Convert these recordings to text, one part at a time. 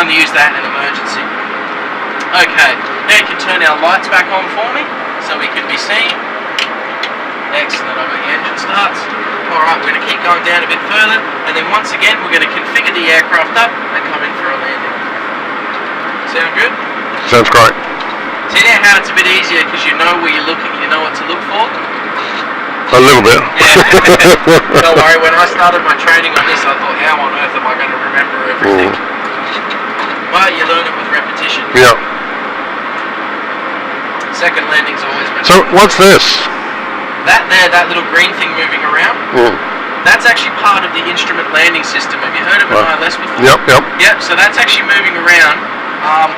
only use that in an emergency. Okay, now you can turn our lights back on for me, so we can be seen. Excellent, I've got the engine starts. Alright, we're going to keep going down a bit further, and then once again we're going to configure the aircraft up and come in for a landing. Sound good? Sounds great. See now how it's a bit easier because you know where you're looking, you know what to look for? A little bit. Yeah. Don't worry, when I started my training on this I thought, how on earth am I going to remember everything? But you learn it with repetition. Yeah. Second landing's always better. So what's this? That little green thing moving around, that's actually part of the instrument landing system. Have you heard of an ILS before? Yep, so that's actually moving around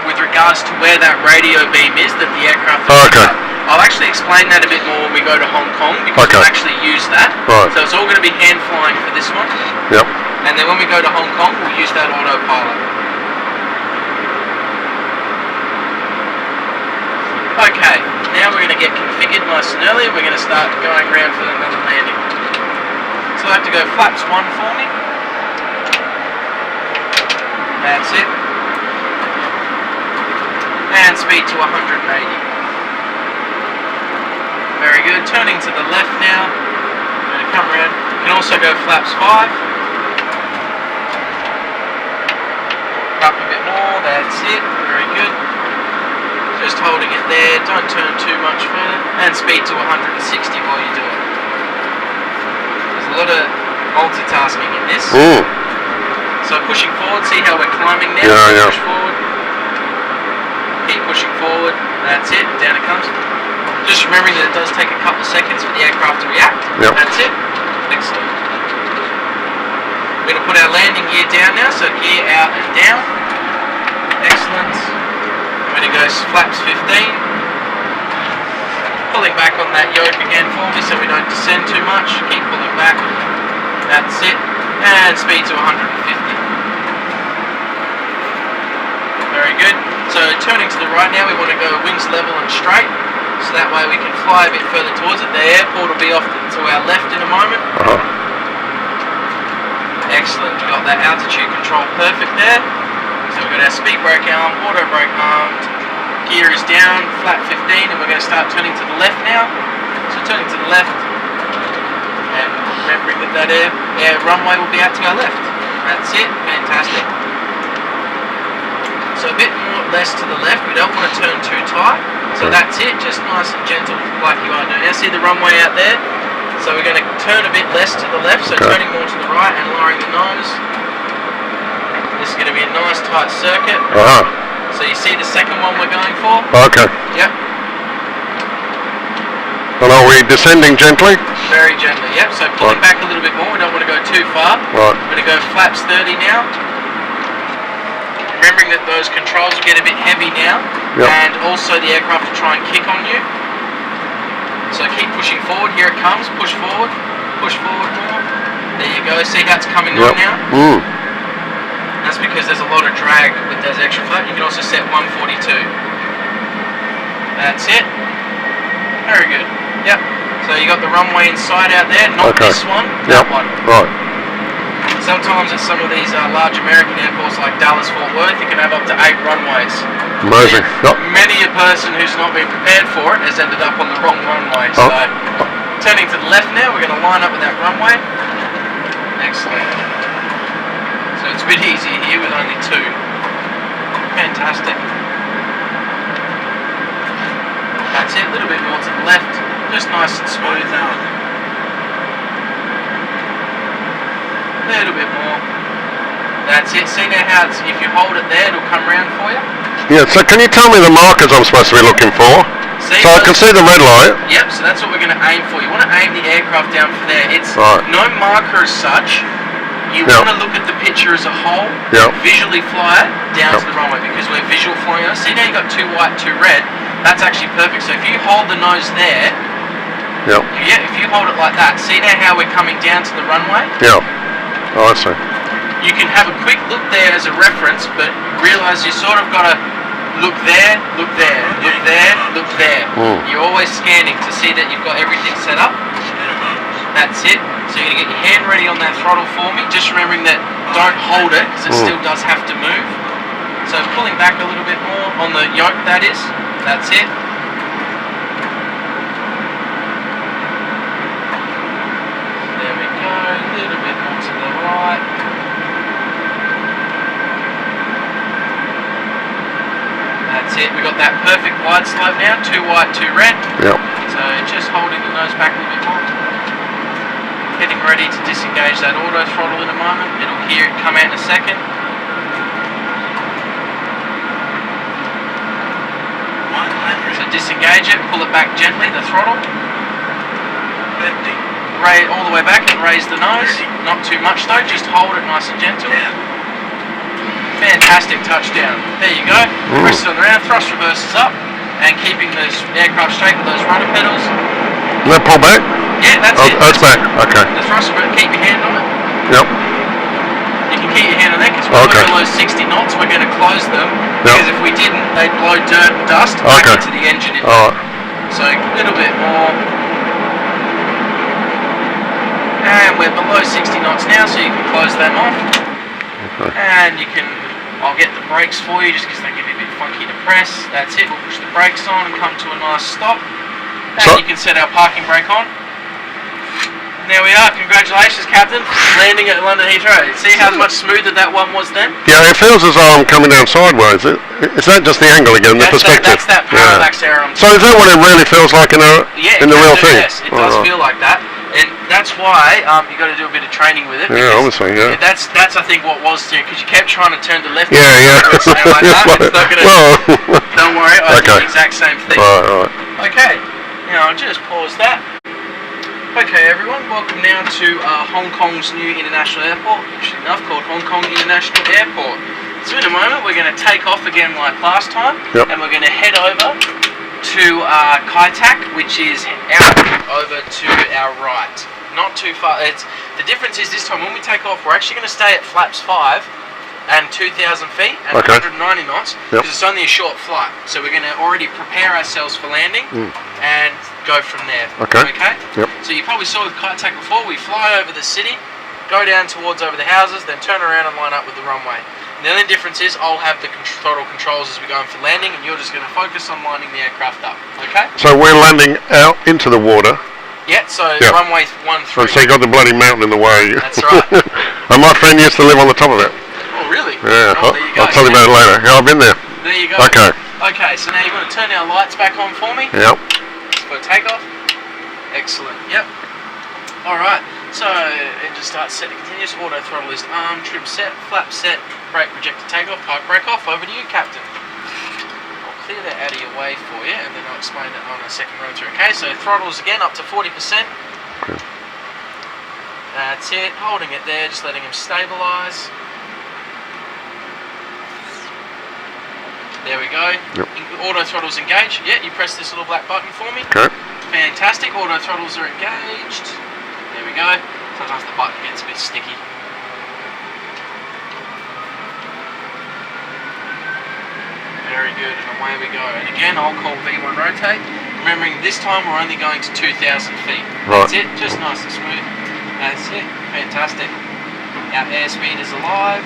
with regards to where that radio beam is that the aircraft will pick up. I'll actually explain that a bit more when we go to Hong Kong because we'll actually use that. Right. So it's all going to be hand flying for this one. Yep. And then when we go to Hong Kong, we'll use that autopilot. Okay, now we're going to get configured nice and early. We're going to start going around for another landing. So I have to go flaps 1 for me. That's it. And speed to 180. Very good. Turning to the left now. I'm going to come around. You can also go flaps 5. Up a bit more. That's it. Very good. Just holding it there. Don't turn too much further. And speed to 160 while you do it. There's a lot of multitasking in this. So pushing forward. See how we're climbing now? Push forward. Keep pushing forward. That's it. Down it comes. Just remembering that it does take a couple of seconds for the aircraft to react. That's it. Excellent. We're going to put our landing gear down now, so gear out and down. Excellent. I'm going to go flaps 15. Pulling back on that yoke again for me so we don't descend too much. Keep pulling back. That's it. And speed to 150. Very good. So turning to the right now, we want to go wings level and straight. So that way we can fly a bit further towards it. The airport will be off to our left in a moment. Excellent. We've got that altitude control perfect there. So we've got our speed brake arm, auto brake arm, gear is down, flat 15, and we're going to start turning to the left now. So turning to the left, and remembering that air runway will be out to our left. That's it. Fantastic. So a bit more less to the left. We don't want to turn too tight. So that's it, just nice and gentle like you are doing. Now see the runway out there? So we're going to turn a bit less to the left, so turning more to the right and lowering the nose. This is going to be a nice tight circuit. So you see the second one we're going for? Yep. And are we descending gently? Very gently, yep. So pulling back a little bit more, we don't want to go too far. We're going to go flaps 30 now. Remembering that those controls will get a bit heavy now, and also the aircraft will try and kick on you. So keep pushing forward. Here it comes. Push forward more. There you go. See how it's coming on now? That's because there's a lot of drag with those extra flaps. You can also set 142. That's it. Very good. Yep. So you got the runway inside out there, not this one, that one. Sometimes at some of these large American airports like Dallas, Fort Worth, you can have up to 8 runways. Amazing. Many a person who's not been prepared for it has ended up on the wrong runway. So turning to the left now, we're going to line up with that runway. Excellent. So it's a bit easier here with only 2. Fantastic. That's it, a little bit more to the left. Just nice and smooth now. A little bit more. That's it. See now how if you hold it there, it'll come round for you? Yeah, so can you tell me the markers I'm supposed to be looking for? See, so I can see the red light. Yep, so that's what we're going to aim for. You want to aim the aircraft down for there. It's no marker as such. You want to look at the picture as a whole, visually fly it down to the runway because we're visual flying. See now you've got 2 white, 2 red. That's actually perfect. So if you hold the nose there, if you hold it like that, see now how we're coming down to the runway? Oh, I see. You can have a quick look there as a reference, but realise you sort of got to look there, look there, look there, look there. You're always scanning to see that you've got everything set up. That's it. So you're going to get your hand ready on that throttle for me. Just remembering that don't hold it because it still does have to move. pulling back a little bit more on the yoke, that is. That's it. There we go. A little bit more to the right. That's it. We got that perfect wide slope now. 2 white, 2 red. Yep. So just holding the nose back a little bit more. Getting ready to disengage that auto throttle in a moment. It'll hear it come out in a second. So disengage it, pull it back gently, the throttle. All the way back and raise the nose. Not too much though, just hold it nice and gentle. Fantastic touchdown. There you go. Press it on the ground, thrust reverses up, and keeping the aircraft straight with those rudder pedals. Let pull back? Yeah, that's it. That's back. Okay. The thrust reverse, keep your hand on it. Yep. You can keep your hand on there because we're below 60 knots. We're going to close them because if we didn't, they'd blow dirt and dust back into the engine. Alright. So a little bit more. And we're below 60 knots now, so you can close them off. Okay. And you can, I'll get the brakes for you just because they can be a bit funky to press. That's it, we'll push the brakes on and come to a nice stop. And you can set our parking brake on. There we are, congratulations Captain, landing at London Heathrow. See how much smoother that one was then? Yeah, it feels as though I'm coming down sideways. Is that just the angle again, the perspective? That's that parallax error. So is that what it really feels like in the real thing? Yes, it does feel like that. And that's why you got to do a bit of training with it. Yeah, obviously, yeah. That's I think what was there, because you kept trying to turn to left. Yeah. Like that. It's not gonna, don't worry, I did the exact same thing. Right. Okay, now I'll just pause that. Okay everyone, welcome now to Hong Kong's new international airport, interesting enough called Hong Kong International Airport. So in a moment we're going to take off again like last time, and we're going to head over to Kai Tak, which is out over to our right. Not too far. The difference is this time when we take off we're actually going to stay at flaps 5 and 2,000 feet and 190 knots because it's only a short flight. So we're going to already prepare ourselves for landing and go from there. Okay? Yep. So you probably saw with Kai Tak before, we fly over the city, go down towards over the houses, then turn around and line up with the runway. And the only difference is I'll have the throttle controls as we're going for landing and you're just going to focus on lining the aircraft up. Okay? So we're landing out into the water. Yeah, so runway 13. So you got the bloody mountain in the way. That's right. And my friend used to live on the top of it. Oh, really? Yeah, oh, there you go. I'll tell you about it later. Yeah, I've been there. There you go. Okay. Okay, so now you're going to turn our lights back on for me. Yep. For takeoff. Excellent. Yep. Alright, so engine start set to continuous, auto throttle is arm, trim set, flap set, brake projector takeoff, park brake off. Over to you, Captain. I'll clear that out of your way for you and then I'll explain that on a second run through. Okay, so throttles again up to 40%. Okay. That's it, holding it there, just letting him stabilise. There we go. Yep. Auto throttles engaged. Yeah, you press this little black button for me. Okay. Fantastic. Auto throttles are engaged. There we go. Sometimes the button gets a bit sticky. Very good, and away we go. And again, I'll call V1 rotate. Remembering this time we're only going to 2,000 feet. Right. That's it. Just nice and smooth. That's it. Fantastic. Our airspeed is alive.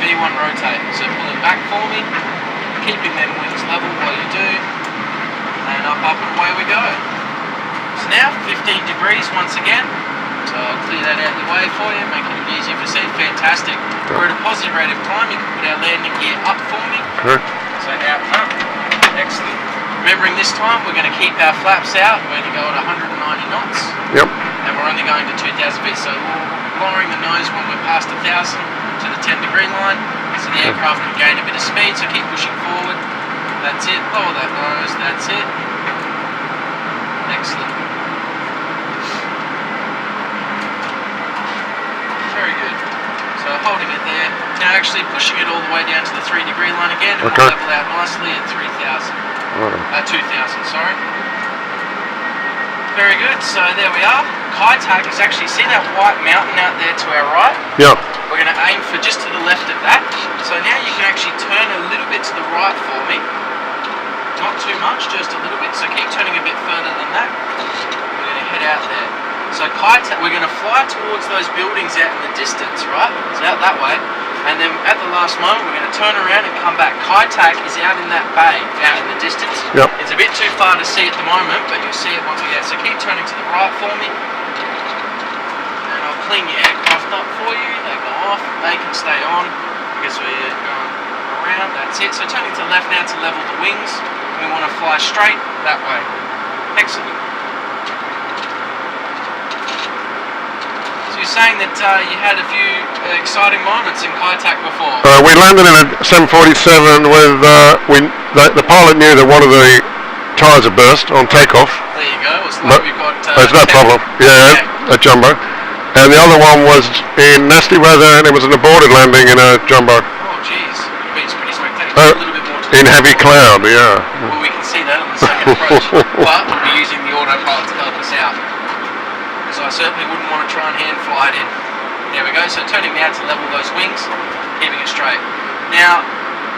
V1 rotate, so pulling back for me, keeping them wings level while you do, and up and away we go. So now 15 degrees once again, so I'll clear that out your way for you, making it easier for seat. Fantastic. We're at a positive rate of climb. You can put our landing gear up for me, so out and up. Excellent. Remembering this time we're going to keep our flaps out, we're going to go at 190 knots. Yep. And we're only going to 2,000 feet, so lowering the nose when we're past 1,000 to the 10 degree line, so the aircraft can gain a bit of speed, so keep pushing forward. That's it, lower that nose, that's it. Excellent. Very good. So holding it there. Now actually pushing it all the way down to the 3 degree line again, and we'll level out nicely at 2,000, sorry. Very good, so there we are. Kai Tak is actually, see that white mountain out there to our right? Yep. We're going to aim for just to the left of that. So now you can actually turn a little bit to the right for me. not too much, just a little bit. So keep turning a bit further than that. We're going to head out there. So we're going to fly towards those buildings out in the distance, right? So out that way. And then at the last moment, we're going to turn around and come back. Kai Tak is out in that bay, out in the distance. Yep. It's a bit too far to see at the moment, but you'll see it once we get. So keep turning to the right for me. And I'll clean your aircraft up for you. They go off. They can stay on because we're going around. That's it. So turning to the left now to level the wings. We want to fly straight that way. Excellent. You're saying that you had a few exciting moments in Kai Tak before. We landed in a 747 with the pilot knew that one of the tyres had burst on takeoff. There you go. It's like we've got. There's no problem. Yeah, a jumbo. And the other one was in nasty weather, and it was an aborted landing in a jumbo. Oh, jeez. It's pretty spectacular. A little bit more to in heavy cloud, yeah. Well, we can see that on the second approach, but we'll be using the autopilot to help us out. So I certainly wouldn't want to try and hand fly it in. There we go, so turning now to level those wings, keeping it straight. Now,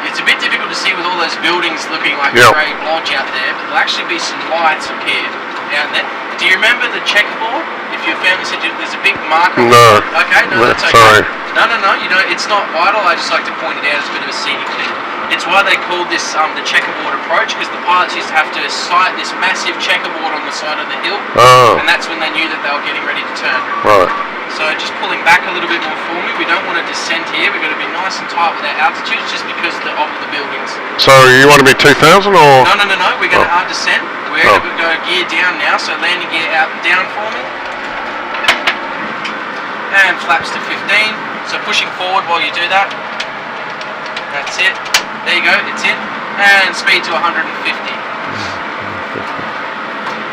it's a bit difficult to see with all those buildings looking like a grey blotch out there, but there'll actually be some lights up here, down there. Do you remember the checkerboard? If your family said there's a big marker. No. Okay, no, that's okay. Sorry. No, you know, it's not vital, I just like to point it out as a bit of a scenic thing. It's why they called this the checkerboard approach, because the pilots used to have to sight this massive checkerboard on the side of the hill, and that's when they knew that they were getting ready to turn. Right. So just pulling back a little bit more for me. We don't want to descend here. We've got to be nice and tight with our altitudes, just because of the buildings. So you want to be 2,000 or? No. We're going to descend. We're going to go gear down now. So landing gear out and down for me, and flaps to 15. So pushing forward while you do that. That's it. There you go, it's in. And speed to 150.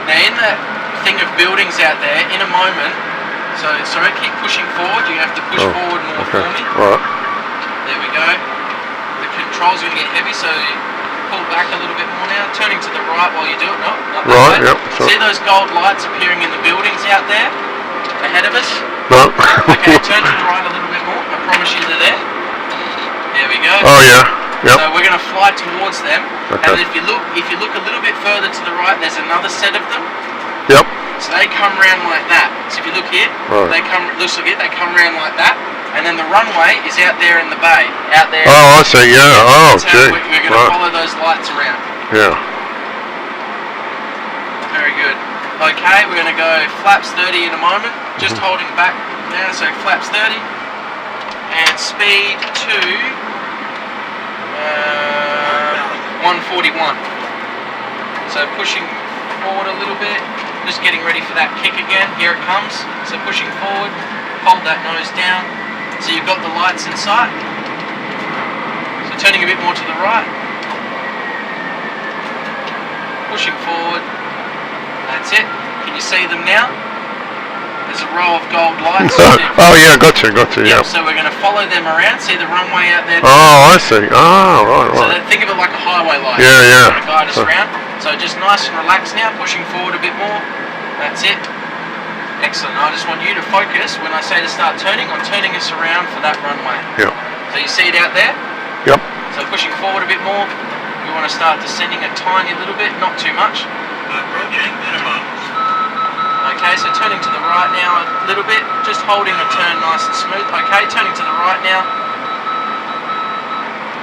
Now in that thing of buildings out there, in a moment, so sorry, keep pushing forward. You have to push forward more for me. Right. There we go. The controls are going to get heavy, so pull back a little bit more now. Turning to the right while you do it. No, not that way. Yep. See those gold lights appearing in the buildings out there ahead of us? No. Okay, turn to the right a little bit more. I promise you they're there. There we go. Oh yeah. Yep. So we're going to fly towards them, okay. And if you look a little bit further to the right, there's another set of them. Yep. So they come round like that. So if you look here, they come round like that, and then the runway is out there in the bay, out there. Oh, I see. Yeah. Oh, gee. We're going to follow those lights around. Yeah. Very good. Okay, we're going to go flaps 30 in a moment. Just holding back now, so flaps 30, and speed to 141. So pushing forward a little bit, just getting ready for that kick again. Here it comes. So pushing forward, hold that nose down. So you've got the lights in sight. So turning a bit more to the right. Pushing forward. That's it. Can you see them now? There's a row of gold lights. Oh yeah, gotcha, yeah. So we're going to follow them around. See the runway out there? Oh, I see. Oh, right. So think of it like a highway light. Yeah. Going to guide us around. So just nice and relaxed now, pushing forward a bit more. That's it. Excellent. I just want you to focus when I say to start turning. I'm turning us around for that runway. Yep. So you see it out there? Yep. So pushing forward a bit more. We want to start descending a tiny little bit, not too much. Approaching minimum. Okay, so turning to the right now a little bit, just holding the turn nice and smooth. Okay, turning to the right now.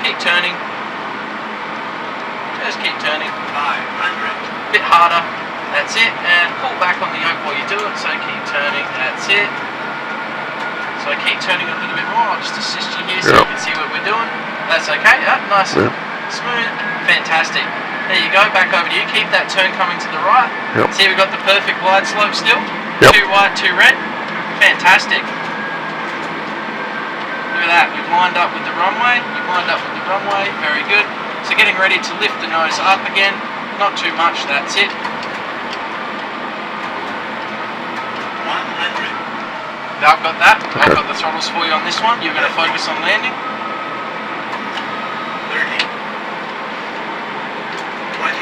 Keep turning. Just keep turning. 500. Bit harder. That's it. And pull back on the yoke while you do it. So keep turning. That's it. So keep turning a little bit more. I'll just assist you here so you can see what we're doing. That's okay. Nice and smooth. Fantastic. There you go, back over to you. Keep that turn coming to the right. Yep. See, we've got the perfect glide slope still. Yep. 2 white, 2 red. Fantastic. Look at that. We've lined up with the runway. You've lined up with the runway. Very good. So getting ready to lift the nose up again. Not too much. That's it. 100. I've got that. I've got the throttles for you on this one. You're going to focus on landing. 30. 20.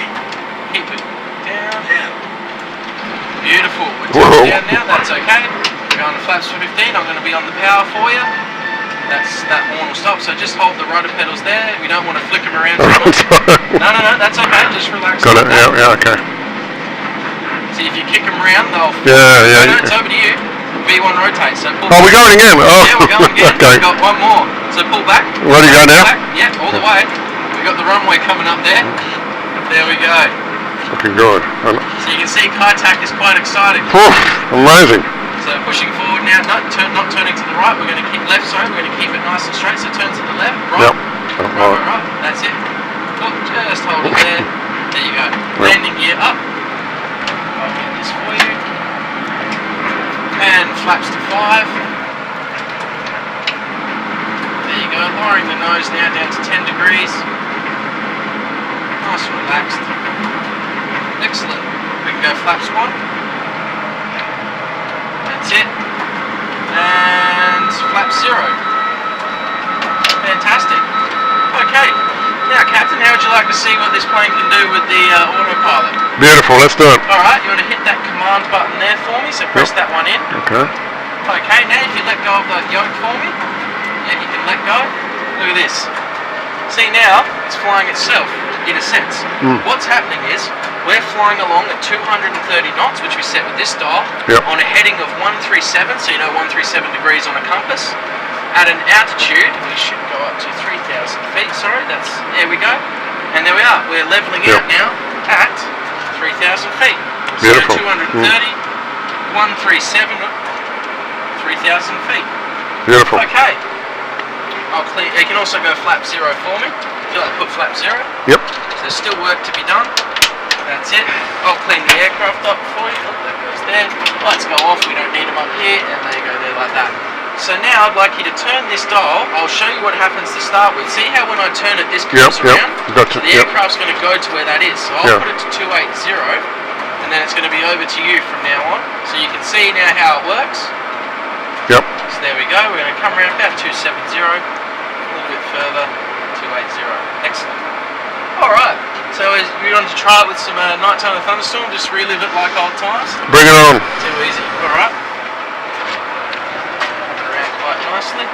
Keep it down. 10. Beautiful. We're down now. That's okay. We're going to flaps for 15. I'm going to be on the power for you. that horn will stop. So just hold the rudder pedals there. We don't want to flick them around too I'm much. sorry. No, that's okay. Just relax. Got it. like that. Yeah, okay. See if you kick them around, they'll. Yeah. No, it's over to you. V1 rotate. So pull. Oh, we're going again. Oh, Yeah, we're going again. okay. We've got one more. So pull back. Where do you go now? Back. Yeah, all the way. We've got the runway coming up there. There we go. Looking good. So you can see Kaitac is quite exciting. Amazing. So pushing forward now, not turning to the right. We're going to keep left. Sorry, we're going to keep it nice and straight. So turn to the left. Right. Yep. Right. That's it. Oh, just hold it there. There you go. Landing gear up. I'll get this for you. And flaps to 5. There you go. Lowering the nose now down to 10 degrees. Nice and relaxed. Excellent. We can go flaps 1. That's it. And flap 0. Fantastic. Okay. Now, Captain, how would you like to see what this plane can do with the autopilot? Beautiful. Let's do it. Alright, you want to hit that command button there for me, so press that one in. Okay. Okay, now if you let go of the yoke for me, yeah, you can let go. Look at this. See now, it's flying itself, in a sense. What's happening is, we're flying along at 230 knots, which we set with this dial, on a heading of 137, so you know 137 degrees on a compass. At an altitude, we should go up to 3,000 feet, sorry, there we go. And there we are, we're leveling out now at 3,000 feet. Beautiful. So 230, 137, 3,000 feet. Beautiful. Okay. I'll clean. You can also go flap 0 for me. Feel like put flap 0. Yep. So there's still work to be done. That's it. I'll clean the aircraft up for you. Look, that goes there. Lights go off. We don't need them up here, and they go there like that. So now I'd like you to turn this dial. I'll show you what happens to start with. See how when I turn it, this comes around? Gotcha. The aircraft's going to go to where that is. So I'll put it to 280, and then it's going to be over to you from now on. So you can see now how it works. Yep. So there we go. We're going to come around about 270, a little bit further, 280. Excellent. All right. So as we want to try it with some nighttime thunderstorm, just relive it like old times. Bring it on. Too easy. All right. Coming around quite nicely.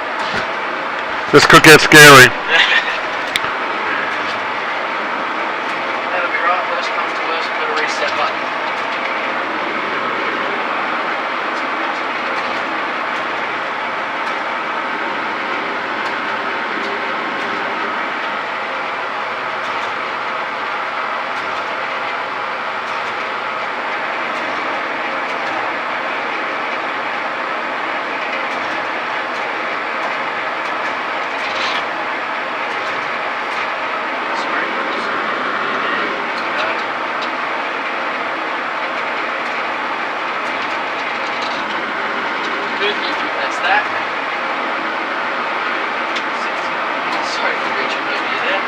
This could get scary. That'll be right. Worst comes to worst, put a reset button. That's that. Sorry for reaching over you there.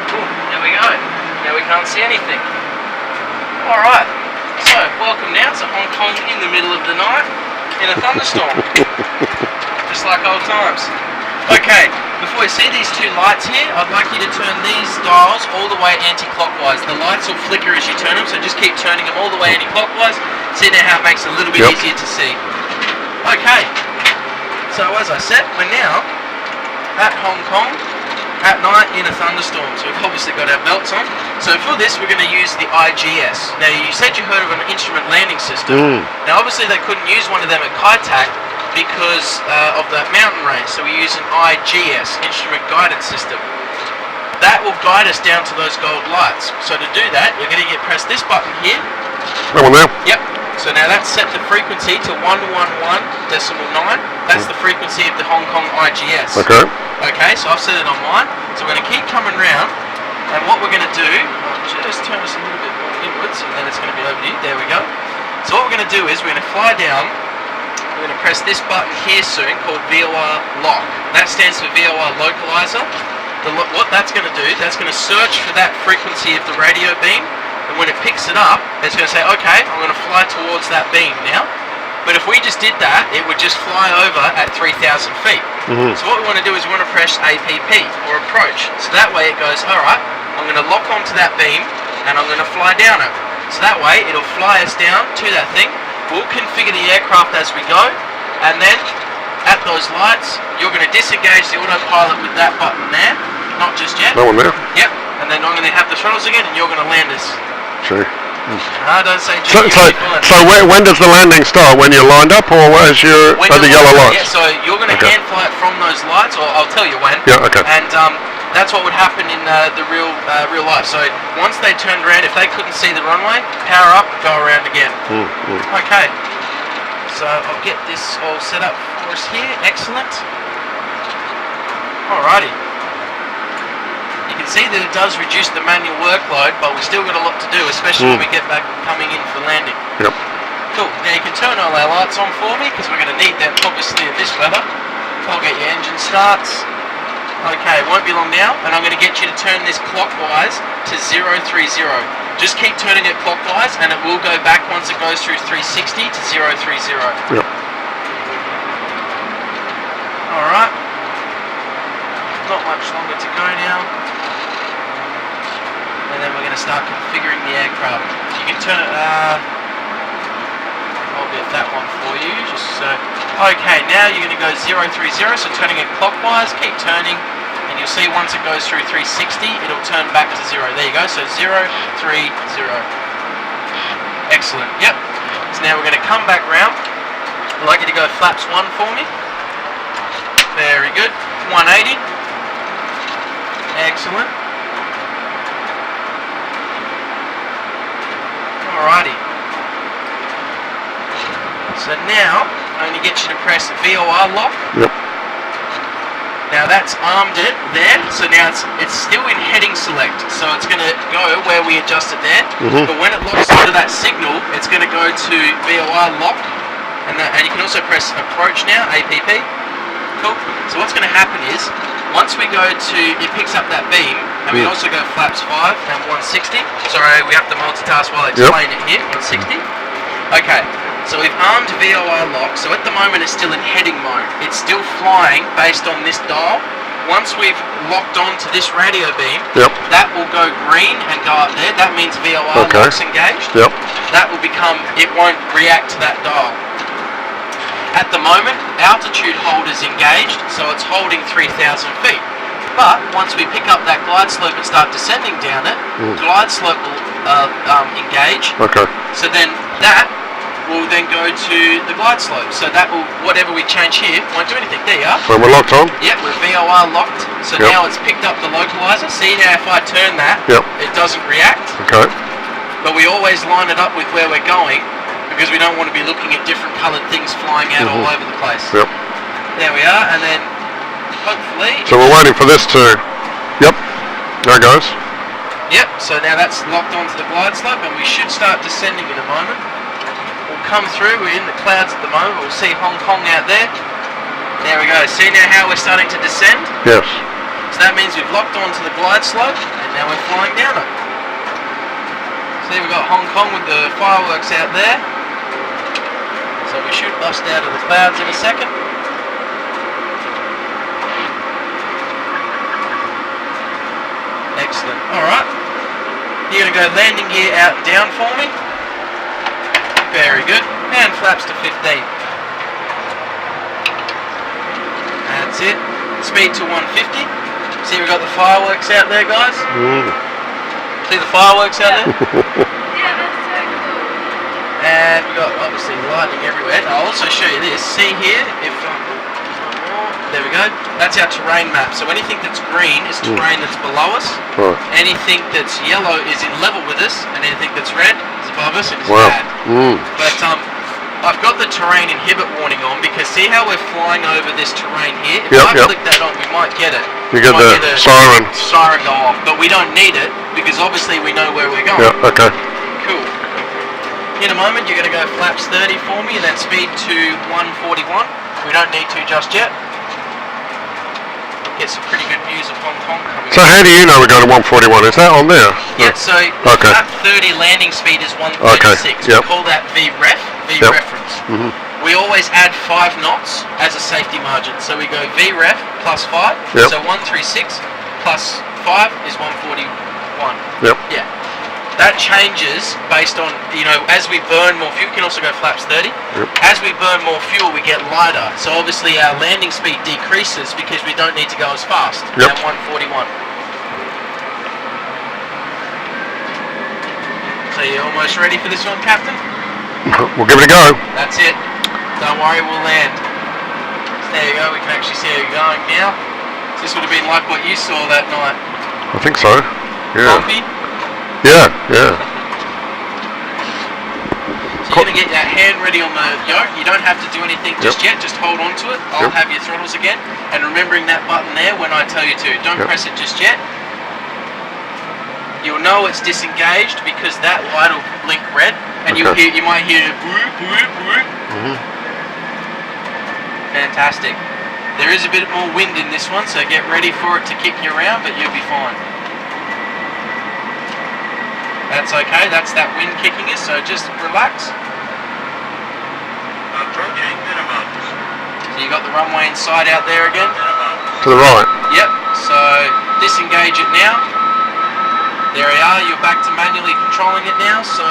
Cool, there we go. Now we can't see anything. Alright, so welcome now to Hong Kong in the middle of the night in a thunderstorm. Just like old times. Okay, before you see these two lights here, I'd like you to turn these dials all the way anti-clockwise. The lights will flicker as you turn them, so just keep turning them all the way anti-clockwise. See now how it makes it a little bit easier to see. Okay, so as I said, we're now at Hong Kong at night in a thunderstorm. So we've obviously got our belts on. So for this, we're going to use the IGS. Now you said you heard of an instrument landing system. Now obviously they couldn't use one of them at Kaitac because of the mountain range, so we use an IGS, Instrument Guidance System. That will guide us down to those gold lights. So to do that, you're going to press this button here. That one there? Yep. So now that's set the frequency to 111.9. That's the frequency of the Hong Kong IGS. Okay. Okay, so I've set it on mine. So we're going to keep coming round, and what we're going to do, I'll just turn us a little bit more inwards, and then it's going to be over to you. There we go. So what we're going to do is we're going to fly down. We're going to press this button here soon called VOR Lock. That stands for VOR Localizer. What that's going to do, that's going to search for that frequency of the radio beam, and when it picks it up, it's going to say, okay, I'm going to fly towards that beam now. But if we just did that, it would just fly over at 3,000 feet. So what we want to do is we want to press APP, or approach. So that way it goes, alright, I'm going to lock onto that beam, and I'm going to fly down it. So that way, it'll fly us down to that thing. we'll configure the aircraft as we go, and then at those lights, you're going to disengage the autopilot with that button there, not just yet. That one there? Yep, and then I'm going to have the throttles again, and you're going to land us. See. Don't say So when does the landing start? When you're lined up, or as you're at the yellow lights? Yeah, so you're going to hand fly it from those lights, or I'll tell you when. Yeah, okay. And that's what would happen in the real life. So once they turned around, if they couldn't see the runway, power up, go around again. Okay. So I'll get this all set up for us here. Excellent. Alrighty. You can see that it does reduce the manual workload, but we've still got a lot to do, especially when we get back coming in for landing. Yep. Cool. Now you can turn all our lights on for me, because we're going to need them obviously in this weather. I'll get your engine starts. Okay, it won't be long now, and I'm going to get you to turn this clockwise to 030. Just keep turning it clockwise, and it will go back once it goes through 360 to 030. Yep. Alright. Not much longer to go now. And then we're going to start configuring the aircraft. You can turn it, I'll get that one for you, just so. Okay, now you're going to go 030, so turning it clockwise, keep turning, and you'll see once it goes through 360, it'll turn back to 0. There you go, so 030. Excellent, yep. So now we're going to come back round. I'd like you to go flaps 1 for me. Very good. 180. Excellent. Alrighty. So now, I'm going to get you to press VOR lock. Yep. Now that's armed it there, so now it's still in heading select, so it's going to go where we adjusted there, but when it locks into that signal, it's going to go to VOR lock, and you can also press approach now, APP. Cool. So what's going to happen is, once we go to, it picks up that beam, and we also go flaps 5 and 160. Sorry, we have to multitask while I explain it here, 160. Okay, so we've armed VOR lock, so at the moment it's still in heading mode. It's still flying based on this dial. Once we've locked on to this radio beam, that will go green and go up there. That means VOR lock's engaged. Yep. That will become, it won't react to that dial. At the moment, altitude hold is engaged, so it's holding 3,000 feet. But once we pick up that glide slope and start descending down it, glide slope will engage. Okay. So then that will then go to the glide slope. So that will, whatever we change here, won't do anything. There you are. When we're locked on? Yep, we're VOR locked. So now it's picked up the localizer. See now if I turn that, it doesn't react. Okay. But we always line it up with where we're going, because we don't want to be looking at different coloured things flying out all over the place. Yep. There we are, and then hopefully. So we're waiting for this to. Yep. There it goes. Yep. So now that's locked onto the glide slope, and we should start descending in a moment. We'll come through. We're in the clouds at the moment. We'll see Hong Kong out there. There we go. See now how we're starting to descend? Yes. So that means we've locked onto the glide slope, and now we're flying down it. See, we've got Hong Kong with the fireworks out there. So we should bust out of the clouds in a second. Excellent. Alright. You're going to go landing gear out and down for me. Very good. And flaps to 15. That's it. Speed to 150. See, we've got the fireworks out there, guys? See the fireworks out there? And we've got obviously lightning everywhere. I'll also show you this. See here, if there we go. That's our terrain map. So anything that's green is terrain that's below us. Right. Anything that's yellow is in level with us, and anything that's red is above us and is bad. But I've got the terrain inhibit warning on, because see how we're flying over this terrain here? If I click that on, we might get it. You get the siren. Siren go off, but we don't need it, because obviously we know where we're going. Yeah, okay. Cool. In a moment, you're going to go flaps 30 for me, and then speed to 141. We don't need to just yet. Get some pretty good views of Hong Kong coming. So how do you know we're going to 141? Is that on there? Yeah, so flap 30 landing speed is 136. We call that VREF, reference. We always add 5 knots as a safety margin. So we go VREF plus 5, so 136 plus 5 is 141. Yep. Yeah. that changes based on, as we burn more fuel. You can also go flaps 30. Yep. As we burn more fuel, we get lighter. So obviously our landing speed decreases because we don't need to go as fast Yep. at 141. So you're almost ready for this one, Captain? We'll give it a go. That's it. Don't worry, we'll land. So there you go. We can actually see how you're going now. So this would have been like what you saw that night. I think so. Yeah. Bumpy. Yeah. So you're going to get that hand ready on the yoke. You don't have to do anything just yet. Just hold on to it. I'll Yep. have your throttles again. And remembering that button there when I tell you to. Don't Yep. press it just yet. You'll know it's disengaged because that light will blink red. And Okay. you might hear whoop, whoop, whoop. Mhm. Fantastic. There is a bit more wind in this one, so get ready for it to kick you around, but you'll be fine. That's okay, that's that wind kicking us, so just relax. Approaching minimum. So you got the runway inside out there again. Minimum. To the right. Yep, so disengage it now. There we are, you're back to manually controlling it now, so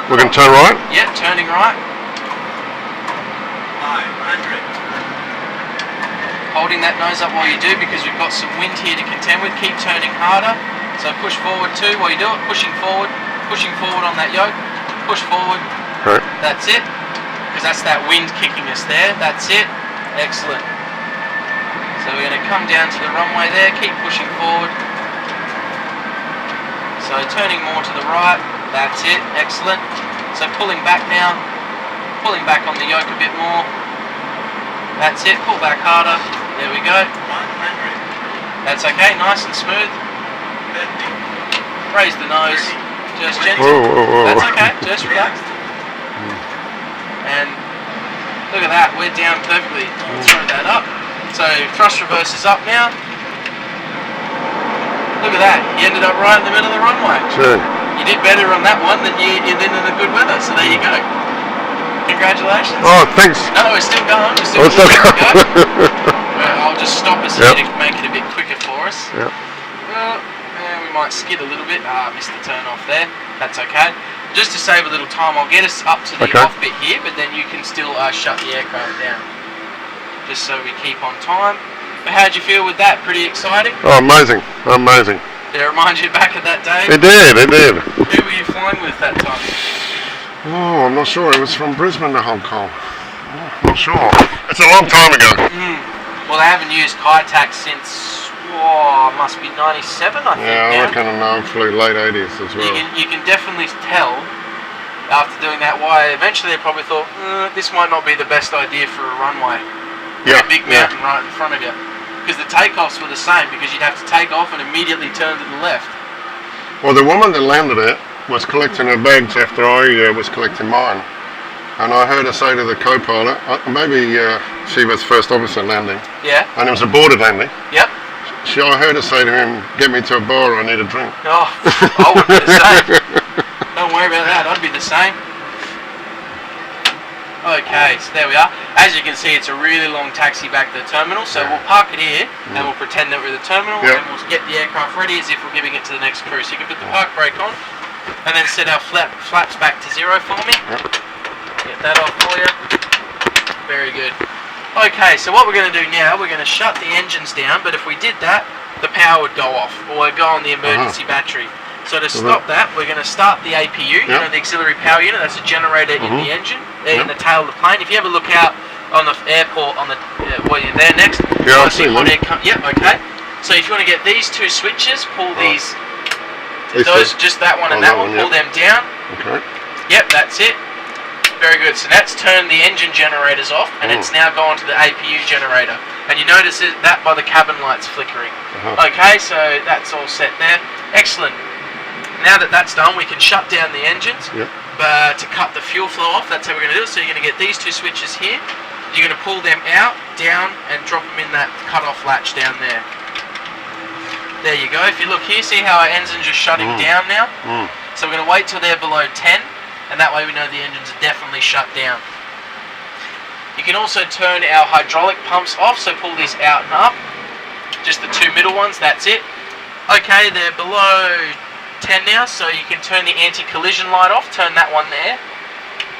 We're going to turn right. yeah, turning right. 500. Holding that nose up while you do because we've got some wind here to contend with. Keep turning harder. So push forward too while you do it. Pushing forward on that yoke. Push forward. Right. That's it. Because that's that wind kicking us there. That's it. Excellent. So we're going to come down to the runway there. Keep pushing forward. So turning more to the right. That's it. Excellent. So pulling back now. Pulling back on the yoke a bit more. That's it. Pull back harder. There we go. 100. That's okay. Nice and smooth. 50. Raise the nose. Just gentle. Whoa. That's okay. Just relax. And look at that. We're down perfectly. I'll throw that up. So thrust reverse is up now. Look at that. You ended up right in the middle of the runway. Sure. You did better on that one than you did in the good weather. So there you go. Congratulations. Oh, thanks. No, we're still going. We're still Oh, it's still good to go. going. I'll just stop us Yep. here to make it a bit quicker for us. Yep. Well, we might skid a little bit. Missed the turn off there. That's okay. Just to save a little time, I'll get us up to the Okay. off bit here, but then you can still shut the aircraft down. Just so we keep on time. But how'd you feel with that? Pretty exciting? Oh, amazing. Did it remind you back of that day? It did. Who were you flying with that time? Oh, I'm not sure. It was from Brisbane to Hong Kong. Oh, not sure. It's a long time ago. Well, they haven't used Kaitac since, must be 97, I think. Yeah, I now. reckon I flew late 80s as well. You can definitely tell after doing that why eventually they probably thought this might not be the best idea for a runway. Yeah, A big mountain right in front of you. Because the takeoffs were the same, because you'd have to take off and immediately turn to the left. Well, the woman that landed it was collecting her bags after I was collecting mine. And I heard her say to the co-pilot, maybe she was first officer landing, Yeah? and it was a boarded landing. Yep. I heard her say to him, get me to a bar, I need a drink. Oh, I would be the same. Don't worry about that, I'd be the same. Okay, so there we are. As you can see, it's a really long taxi back to the terminal, so we'll park it here and we'll pretend that we're at the terminal Yep. and we'll get the aircraft ready as if we're giving it to the next crew. So you can put the park brake on and then set our flaps back to 0 for me. Yep. Get that off for you. Very good. Okay, so what we're going to do now, we're going to shut the engines down, but if we did that, the power would go off or it'd go on the emergency battery. So to stop that, we're going to start the APU, you know, the auxiliary power unit. That's a generator in the engine, in the tail of the plane. If you ever look out on the airport, on the well, you're there next. Yeah, I see see hot them. air Yep, okay. So if you want to get these two switches, pull these, These those, two? just that one and Oh, that one, pull them down. Okay. Yep, that's it. Very good. So that's turned the engine generators off, and it's now gone to the APU generator. And you notice that by the cabin lights flickering. Okay, so that's all set there. Excellent. Now that that's done, we can shut down the engines to cut the fuel flow off. That's how we're going to do it. So you're going to get these two switches here. You're going to pull them out, down, and drop them in that cut-off latch down there. There you go. If you look here, see how our engines are shutting down now? So we're going to wait till they're below 10, and that way we know the engines are definitely shut down. You can also turn our hydraulic pumps off, so pull these out and up. Just the two middle ones, that's it. Okay, they're below 10 now, so you can turn the anti-collision light off. Turn that one there.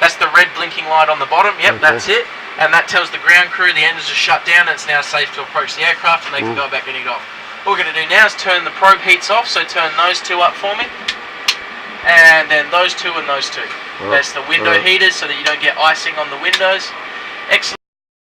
That's the red blinking light on the bottom. Yep, Okay. that's it. And that tells the ground crew the engines are shut down and it's now safe to approach the aircraft and they can go back and eat off. What we're going to do now is turn the probe heats off, so turn those two up for me. And then those two and those two. Right. That's the window Right. heaters so that you don't get icing on the windows. Excellent.